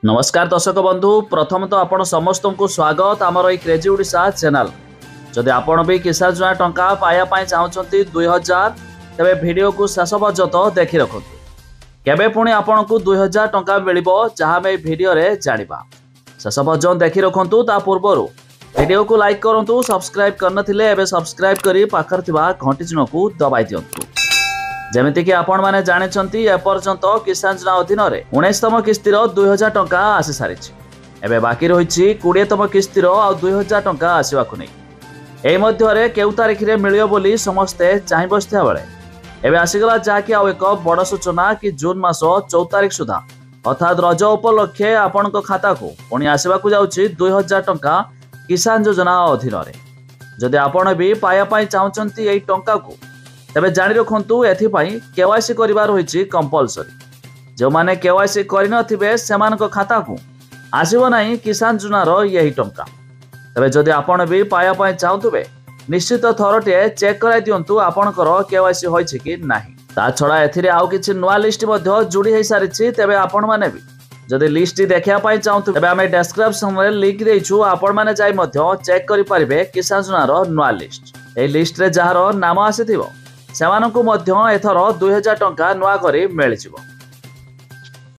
नमस्कार दर्शक बंधु प्रथम तो आपण समस्त को स्वागत आमर ये क्रेजी ओडिशा चैनल। जदि आपण भी किसान योजना टंका पाया चाहते 2000 तेरे वीडियो को शेष पर्यंत देखि रखु केबे पुणी आपण को 2000 टंका मिलिबो जहाँ आम वीडियो रे जानिबा शेष पर्यंत देखि रखु। ता पूर्व वीडियो को लाइक करूँ सब्सक्राइब करनथिले एबे सब्सक्राइब करी पाखर थिबा घंटी चिन्ह को दबाई दियंतु। जमितिक आपण माने जानिछंती एपर्यंत किसान योजना अधीन 19तम किस्तिर 2000 टंका आसी सारी एबे बाकी रही 20तम किस्तिर आ 2000 टंका आसवाक नहीं एही मध्य केउ तारीख रे मिलियो बोली समस्ते चाहि बसथिया बेले एबे आसीगला जाकि आउ एक बड़ सूचना कि जून मास 14 तारीख सुधा अर्थात रज उपलक्षे आपणक खाता को पुणी आसवाक जाउछि 2000 टंका किसान योजना अधीन। जदि आपण भी पाया पाई चाहछंती एही टंका को तेबे जानि रखंतु एथिपाई केवाईसी करिवार होईछि कंपलसरी। जो माने केवाईसी करिनथिबे सेमानक खाता को आसीबो नाही किसान योजनार यही टंका। तेबे जदि आपण भी पाया पाई चाहतुबे निश्चित थरटे चेक कराई दियंतु आपणकर केवाईसी होईछि कि नाही। ता छडा एथिरे आउ किछि नुवा लिस्ट मध्ये जोडी हेई सारिछि। तेबे आपण माने भी जदि लिस्ट देखिया पाई चाहतु तेबे आमे डिस्क्रिप्शन रे लिंक देइछु आपण माने जाई मध्ये चेक करि परिबे किसान योजनार नुवा लिस्ट। एई लिस्ट रे जहार नाम आसीथिबो सेमानकु मध्य एथर 2000 टंका नुआ करी मिलिजिवो।